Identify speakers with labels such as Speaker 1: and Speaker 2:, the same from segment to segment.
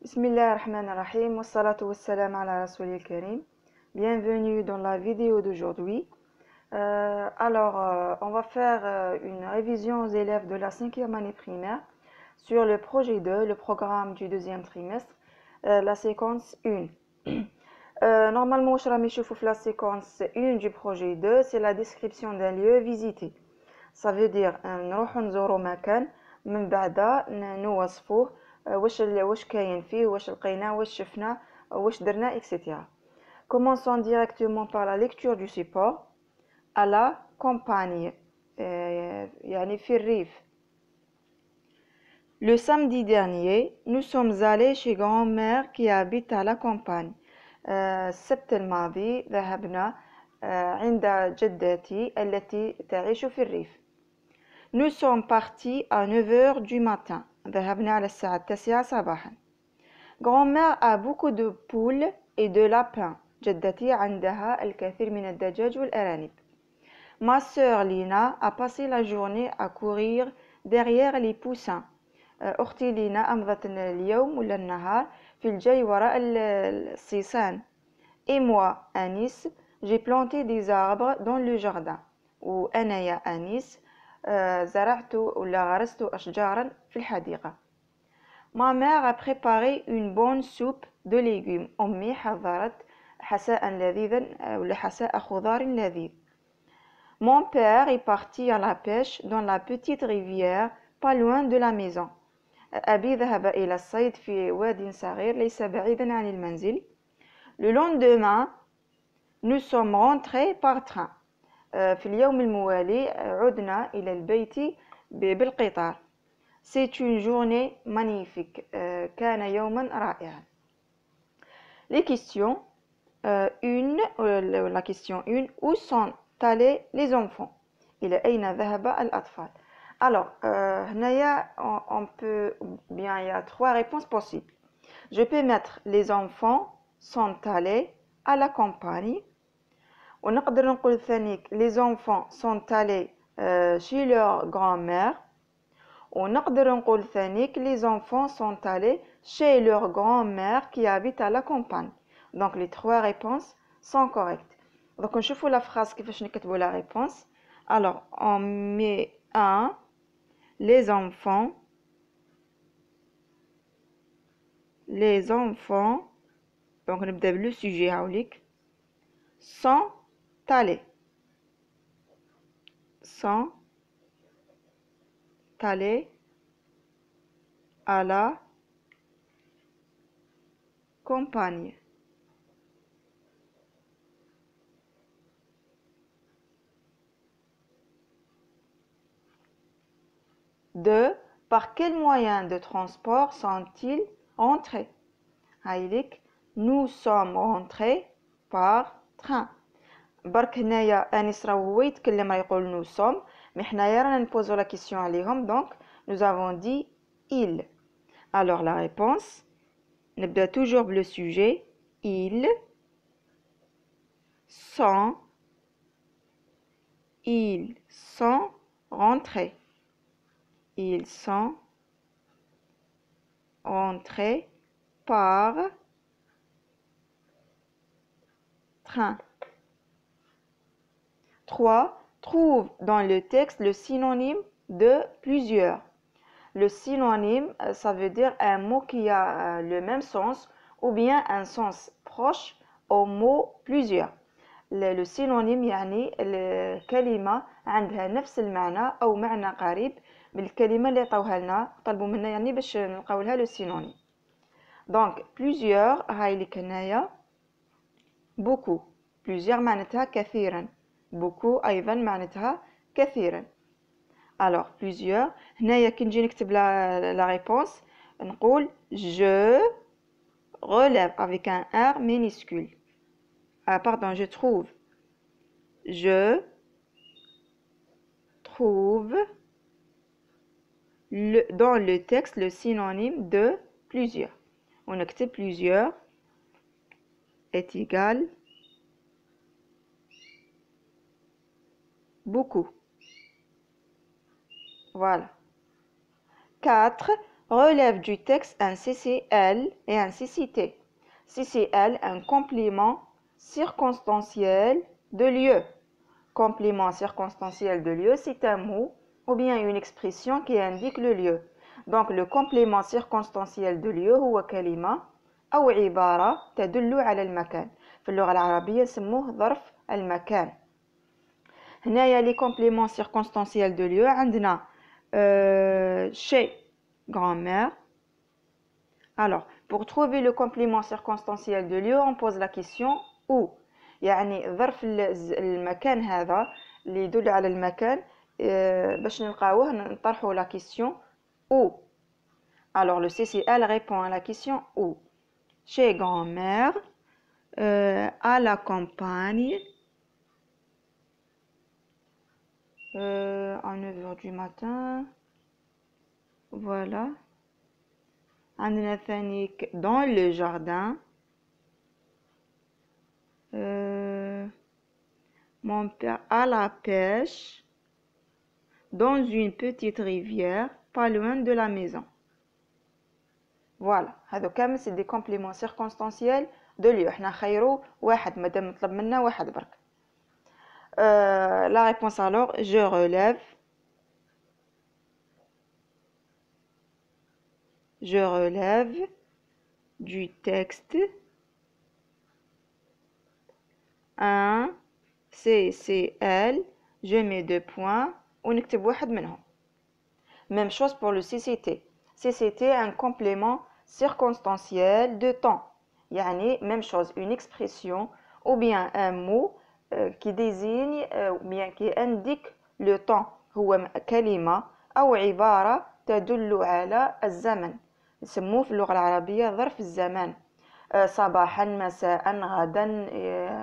Speaker 1: Bismillahirrahmanirrahim, wassalatu wassalam ala rasoulil karim. Bienvenue dans la vidéo d'aujourd'hui. On va faire une révision aux élèves de la 5e année primaire sur le projet 2, le programme du deuxième trimestre, la séquence 1. Normalement, la séquence 1 du projet 2, c'est la description d'un lieu visité. Ça veut dire نروحو نزورو مكان من بعد نوصفوه واش كاين فيه واش لقينا واش شفنا واش درنا etc. Commençons directement par la lecture du support à la campagne يعني في الريف. Le samedi dernier, nous sommes allés chez grand-mère qui habite à la campagne. السبت الماضي ذهبنا عند جدتي التي تعيش في الريف. Nous sommes partis à 9h du matin. ذهبنا على الساعة 9 صباحا. Grand-mère a beaucoup de poules et de lapins. جدتي عندها الكثير من الدجاج والأرانب. Ma sœur Lina a passé la journée à courir derrière les poussins. أختي لينا أمضت اليوم ولا النهار في الجري وراء الصيصان. Et moi, Anis, j'ai planté des arbres dans le jardin. وأنا يا أنيس زرعت ولا غرست أشجارا في الحديقة. Ma mère a préparé une bonne soupe de légumes. أمي حضرت حساء لذيذا ولا حساء خضار لذيذ. Mon père est parti à la pêche dans la petite rivière pas loin de la maison. أبي ذهب إلى الصيد في واد صغير ليس بعيدا عن المنزل. Le lendemain, nous sommes rentrés par train. في اليوم الموالي عدنا إلى البيت بالقطار. C'est une journée magnifique. كان يوما رائعا. Les questions. La question 1. Où sont allés les enfants? إلى أين ذهب الأطفال? Alors, on peut bien, il y a 3 réponses possibles. Je peux mettre les enfants sont allés à la campagne. ونقدر نقول ثانيك les enfants sont allés chez leur grand-mère. ونقدر نقول ثانيك les enfants sont allés chez leur grand-mère qui habite à la campagne. Donc les 3 réponses sont correctes. Donc نشوفوا la phrase كيفاش نكتبوا la réponse. Alors on met 1 les enfants donc نبدا بلو sujet هاوليك sont allés à la campagne. Deux, par quel moyen de transport sont-ils rentrés? هايليك nous sommes rentrés par train. برك هنايا انيس راه هو يتكلم راه يقول nous sommes مي حنايا رانا نبوزو لا كيسيون عليهم donc nous avons dit ils. Alors la réponse نبدا toujours بلو sujet ils sont rentrés. Ils sont rentrés par train. 3. Trouve dans le texte le synonyme de plusieurs. Le synonyme, ça veut dire un mot qui a le même sens ou bien un sens proche au mot plusieurs. Le synonyme يعني الكلمة عندها نفس المعنى أو معنى قريب من الكلمة اللي عطاوها لنا طلبوا منا يعني باش نلقاو لها لو synonyme. Donc plusieurs هاي اللي هنايا beaucoup. Plusieurs معناتها كثيرا. beaucoup أيضا معناتها كثيرا. Alors plusieurs هنايا كي نجي نكتب la réponse نقول je relève avec un R minuscule. Pardon, je trouve dans le texte le synonyme de plusieurs. On écrit plusieurs est égal beaucoup. Voilà. 4. relève du texte un CCL et un CCT. CCL, un complément circonstanciel de lieu. Complément circonstanciel de lieu, c'est un mot ou bien une expression qui indique le lieu. Donc le complément circonstanciel de lieu هو كلمة أو عبارة تدل على المكان. في اللغة العربية نسموه ظرف المكان. هنايا لي compléments circonstanciels de lieu عندنا chez grand-mère. Alors, pour trouver le complément circonstanciel de lieu, on pose la question où. يعني ظرف المكان هذا اللي يدل على المكان باش نلقاوه نطرحوا la question où. Alors le CCL répond à la question où. Chez grand-mère, à la campagne, à 9h du matin. Voilà. عندنا ثانيك dans le jardin. Mon père à la pêche dans une petite rivière pas loin de la maison. Voilà, هذو كامل c'est des compléments circonstanciels de lieu. احنا نخيروا واحد مادام نطلب منا واحد برك. La réponse alors, je relève du texte un CCL, je mets 2 points ونكتب واحد منهم. Même chose pour le CCT. CCT un complément circonstanciel de temps. يعني même chose, une expression ou bien un mot qui désigne ou bien qui indique le temps. هو كلمة أو عبارة تدل على الزمن. نسموه في اللغة العربية ظرف الزمان. صباحا مساء غدا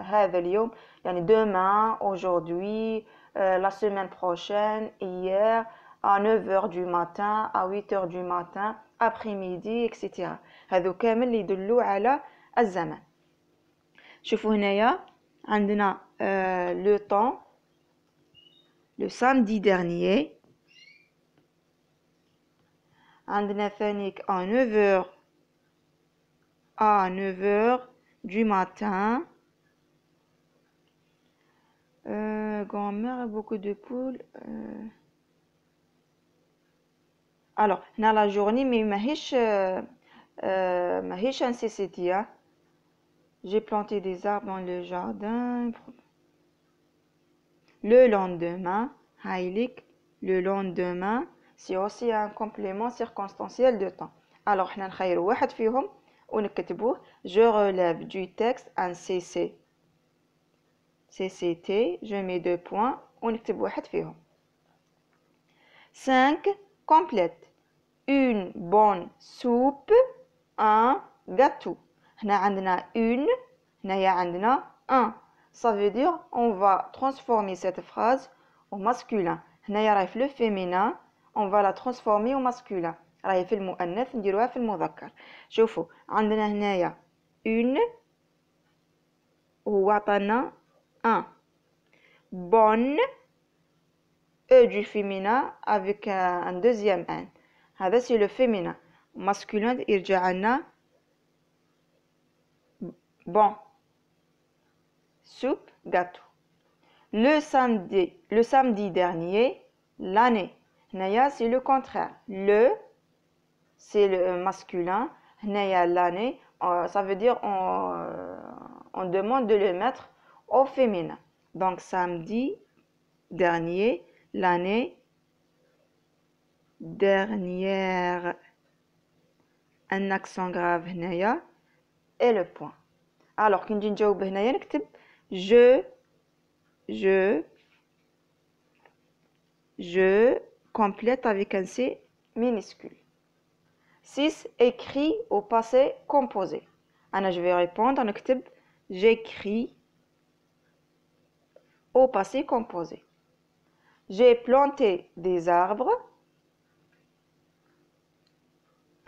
Speaker 1: هذا اليوم يعني demain aujourd'hui la semaine prochaine hier à 9h du matin à 8h du matin après-midi etc. هذو كامل اللي يدلوا على الزمن. شوفوا هنايا عندنا le temps le samedi dernier. عندنا ثانيك à 9h du matin. Grand-mère a beaucoup de poules. Alors, هنا la journée mais ماهيش un CCT. J'ai planté des arbres dans le jardin. Le lendemain, هايليك le lendemain, c'est aussi un complément circonstanciel de temps. Alors, احنا نخيروا واحد فيهم ونكتبوه. Je relève du texte un CCT, je mets 2 points ونكتب واحد فيهم. 5. Complète. Une bonne soupe, un gâteau. هنا عندنا une, هنايا عندنا un. Ça veut dire on va transformer cette phrase au masculin. هنايا راهي في le féminin, on va la transformer au masculin. راهي في المؤنث نديروها في المذكر. شوفوا عندنا هنايا une وهو عطانا un. Bonne, E du féminin avec un deuxième N. هذا c'est le féminin. Masculin يرجع لنا bon. Soupe, gâteau. Le samedi dernier, l'année. هنايا c'est le contraire. Le c'est le masculin. هنايا l'année, ça veut dire on demande de le mettre au féminin. Donc samedi dernier, l'année dernière, un accent grave هنايا et le point. Alors كي نجي نجاوب هنايا نكتب je complète avec un C minuscule. 6. Écrit au passé composé. أنا je vais répondre نكتب j'écris au passé composé. J'ai planté des arbres.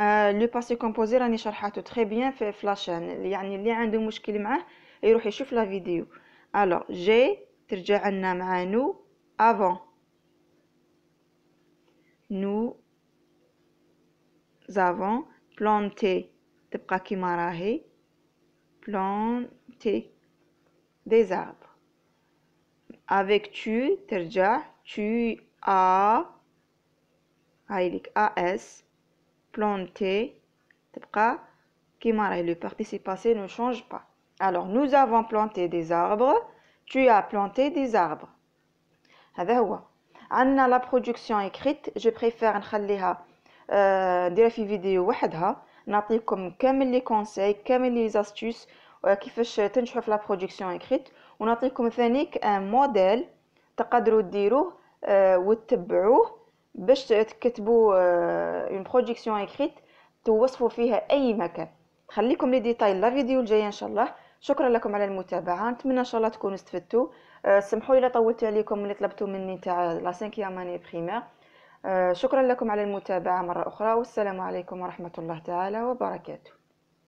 Speaker 1: Le passé composé راني شرحته très bien في فلاشان. يعني اللي عنده مشكل معاه يروح يشوف لا فيديو. Alors j'ai ترجع لنا مع nous avant. Nous avons planté تبقى كيما راهي planté des arbres. Avec tu ترجع tu as هايليك as planté تبقى كيما راهي. Le participe passé ne change pas. Alors nous avons planté des arbres. Tu as planté des arbres. هذا هو. عندنا la production écrite. Je préfère نخليها نديرها في فيديو وحدها، نعطيكم كامل لي كونساي كامل لي زاستوس كيفاش تنجحوا في لا برودكسيون اكريت، ونعطيكم ثانيك ان موديل تقدروا ديروه وتتبعوه باش تكتبوا اون برودكسيون اكريت توصفوا فيها اي مكان. خليكم لي ديتاي لا فيديو الجايه ان شاء الله. شكرا لكم على المتابعه، نتمنى ان شاء الله تكونوا استفدتوا. سمحوا لي طولت عليكم اللي طلبتوا مني تاع لا 5 اني بريمير. شكرا لكم على المتابعة مرة أخرى، والسلام عليكم ورحمة الله تعالى وبركاته.